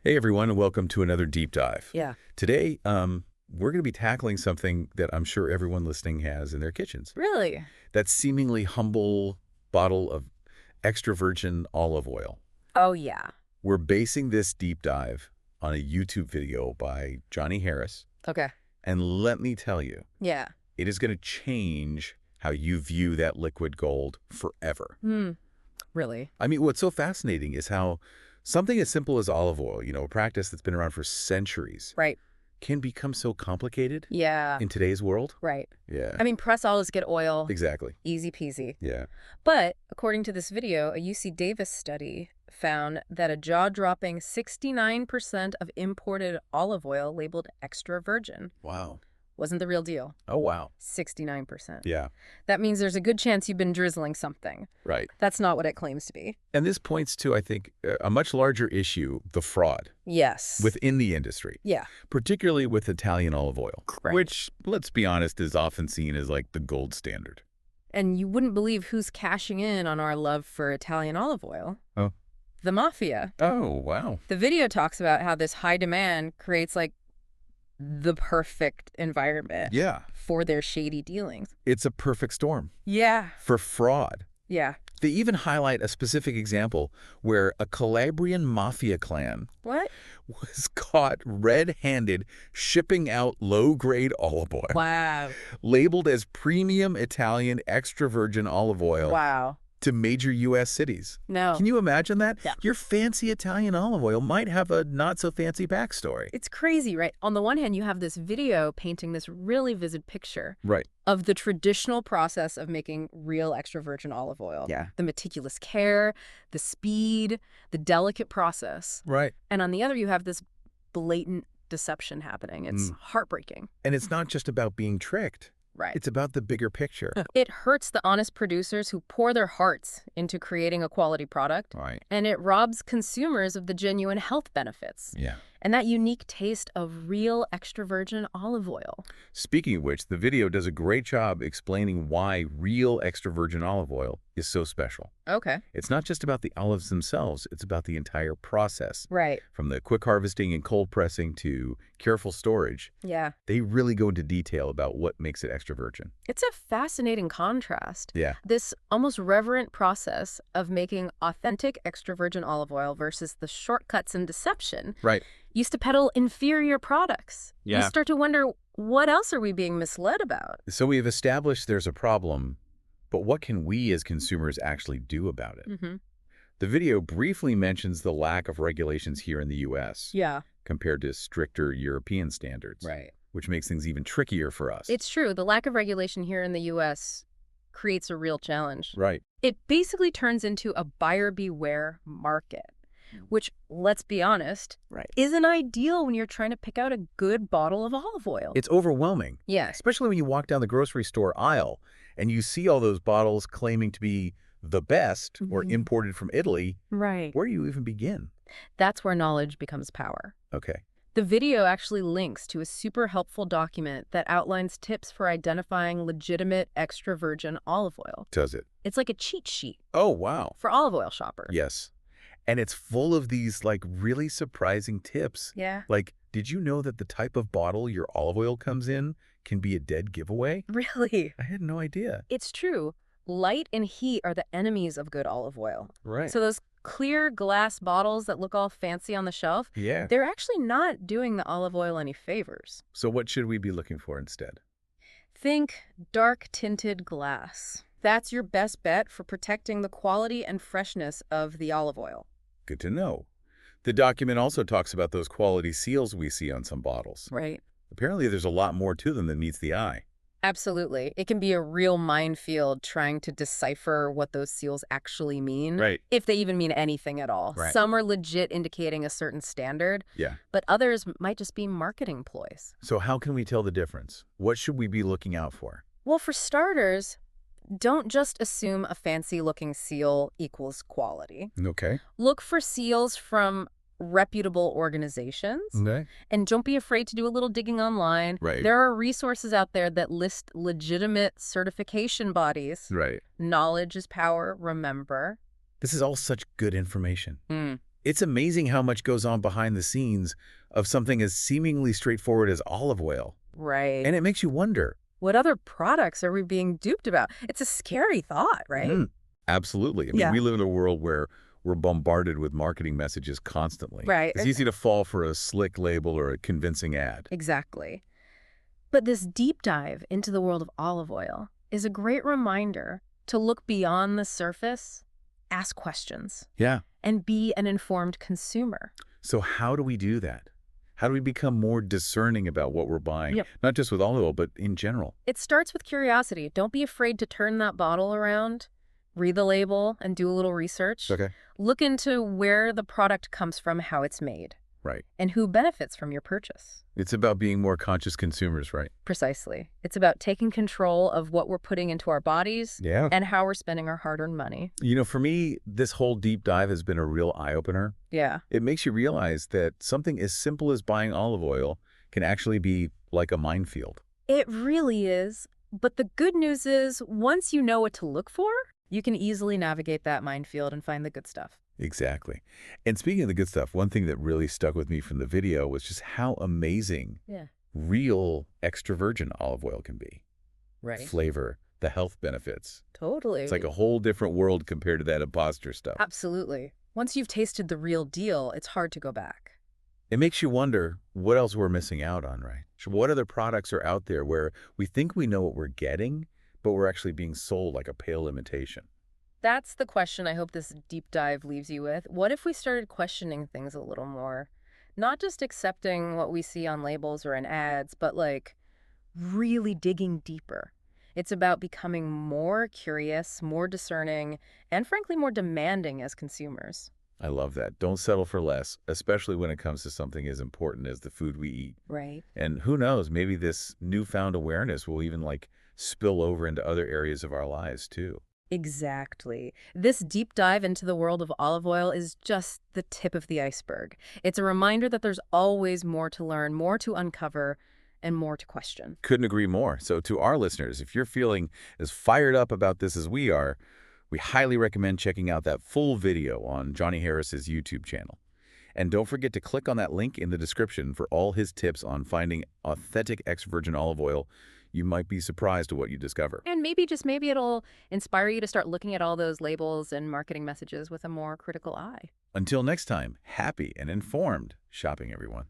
Hey everyone, and welcome to another deep dive. Yeah. Today, we're going to be tackling something that I'm sure everyone listening has in their kitchens. Really? That seemingly humble bottle of extra virgin olive oil. Oh, yeah. We're basing this deep dive on a YouTube video by Johnny Harris. Okay. And let me tell you, Yeah. it is going to change how you view that liquid gold forever. Really? I mean, what's so fascinating is how something as simple as olive oil, a practice that's been around for centuries, Right. can become so complicated Yeah. in today's world. Right. Yeah, I mean, press olives get oil. exactly. Easy peasy. Yeah. But according to this video, a UC Davis study found that a jaw-dropping 69% of imported olive oil labeled extra virgin Wow. wasn't the real deal. Oh, wow. 69%. Yeah, That means there's a good chance you've been drizzling something. right. That's not what it claims to be. And this points to, I think, a much larger issue, the fraud Yes. within the industry, Yeah. particularly with Italian olive oil, Right. which, let's be honest, is often seen as like the gold standard. And you wouldn't believe who's cashing in on our love for Italian olive oil. Oh. The Mafia. Oh, wow. The video talks about how this high demand creates, like, the perfect environment Yeah, for their shady dealings. it's a perfect storm Yeah. for fraud. Yeah. They even highlight a specific example where a Calabrian mafia clan What? was caught red-handed shipping out low-grade olive oil, Wow. labeled as premium Italian extra virgin olive oil Wow. to major U.S. cities. No. Can you imagine that? Yeah. Your fancy Italian olive oil might have a not-so-fancy backstory. It's crazy, right? On the one hand, you have this video painting this really vivid picture Right. of the traditional process of making real extra virgin olive oil. Yeah. The meticulous care, the speed, the delicate process. Right. And on the other, you have this blatant deception happening. It's heartbreaking. And it's not just about being tricked. Right. It's about the bigger picture. It hurts the honest producers who pour their hearts into creating a quality product. Right. And it robs consumers of the genuine health benefits Yeah. and that unique taste of real extra virgin olive oil. Speaking of which, the video does a great job explaining why real extra virgin olive oil is so special. Okay. It's not just about the olives themselves, it's about the entire process. Right. From the quick harvesting and cold pressing to careful storage, Yeah. they really go into detail about what makes it extra virgin. It's a fascinating contrast. Yeah. This almost reverent process of making authentic extra virgin olive oil versus the shortcuts and deception Right. used to peddle inferior products. Yeah. You start to wonder, what else are we being misled about? So we've established there's a problem, but what can we as consumers actually do about it? Mm-hmm. The video briefly mentions the lack of regulations here in the U.S. Yeah. compared to stricter European standards, Right. which makes things even trickier for us. It's true. The lack of regulation here in the U.S. creates a real challenge. Right. It basically turns into a buyer beware market, which, let's be honest, Right. isn't ideal when you're trying to pick out a good bottle of olive oil. It's overwhelming, Yes. especially when you walk down the grocery store aisle and you see all those bottles claiming to be the best or Mhm. imported from Italy. Right. Where do you even begin? That's where knowledge becomes power. Okay. The video actually links to a super helpful document that outlines tips for identifying legitimate extra virgin olive oil. Does it? It's like a cheat sheet Oh, wow. for olive oil shoppers. Yes. And it's full of these like really surprising tips. Yeah. Like, did you know that the type of bottle your olive oil comes in can be a dead giveaway? Really? I had no idea. It's true. Light and heat are the enemies of good olive oil. Right. So those clear glass bottles that look all fancy on the shelf, Yeah. they're actually not doing the olive oil any favors. So what should we be looking for instead? Think dark tinted glass. That's your best bet for protecting the quality and freshness of the olive oil. Good to know. The document also talks about those quality seals we see on some bottles. Right. Apparently there's a lot more to them than meets the eye. Absolutely. It can be a real minefield trying to decipher what those seals actually mean. Right. If they even mean anything at all. Right. Some are legit indicating a certain standard, Yeah. but others might just be marketing ploys. So how can we tell the difference? What should we be looking out for? Well, for starters, don't just assume a fancy-looking seal equals quality. Okay. Look for seals from reputable organizations. Okay. And don't be afraid to do a little digging online. Right. There are resources out there that list legitimate certification bodies. Right. Knowledge is power, remember. This is all such good information. It's amazing how much goes on behind the scenes of something as seemingly straightforward as olive oil. Right. And it makes you wonder. What other products are we being duped about? It's a scary thought, right? Mm, absolutely. I mean, Yeah. we live in a world where we're bombarded with marketing messages constantly. Right. It's easy to fall for a slick label or a convincing ad. Exactly. But this deep dive into the world of olive oil is a great reminder to look beyond the surface, ask questions, Yeah. and be an informed consumer. So how do we do that? How do we become more discerning about what we're buying? Yep. Not just with olive oil, but in general. It starts with curiosity. Don't be afraid to turn that bottle around, read the label, and do a little research. Okay. Look into where the product comes from, how it's made, Right. and who benefits from your purchase. It's about being more conscious consumers, right? Precisely. It's about taking control of what we're putting into our bodies Yeah. and how we're spending our hard-earned money. You know, for me, this whole deep dive has been a real eye-opener. Yeah. It makes you realize that something as simple as buying olive oil can actually be like a minefield. It really is. But the good news is, once you know what to look for, you can easily navigate that minefield and find the good stuff. Exactly. And speaking of the good stuff, one thing that really stuck with me from the video was just how amazing Yeah. real extra virgin olive oil can be. Right. Flavor, the health benefits. Totally. It's like a whole different world compared to that imposter stuff. Absolutely. Once you've tasted the real deal, it's hard to go back. It makes you wonder what else we're missing out on, right? So what other products are out there where we think we know what we're getting, but we're actually being sold like a pale imitation? That's the question I hope this deep dive leaves you with. What if we started questioning things a little more? Not just accepting what we see on labels or in ads, but like really digging deeper. It's about becoming more curious, more discerning, and frankly, more demanding as consumers. I love that. Don't settle for less, especially when it comes to something as important as the food we eat. Right. And who knows, maybe this newfound awareness will even spill over into other areas of our lives too. Exactly. This deep dive into the world of olive oil is just the tip of the iceberg. It's a reminder that there's always more to learn, more to uncover, and more to question. Couldn't agree more. So to our listeners, if you're feeling as fired up about this as we are, we highly recommend checking out that full video on Johnny Harris's YouTube channel. And don't forget to click on that link in the description for all his tips on finding authentic extra virgin olive oil. You might be surprised at what you discover. And maybe, just maybe, it'll inspire you to start looking at all those labels and marketing messages with a more critical eye. Until next time, happy and informed shopping, everyone.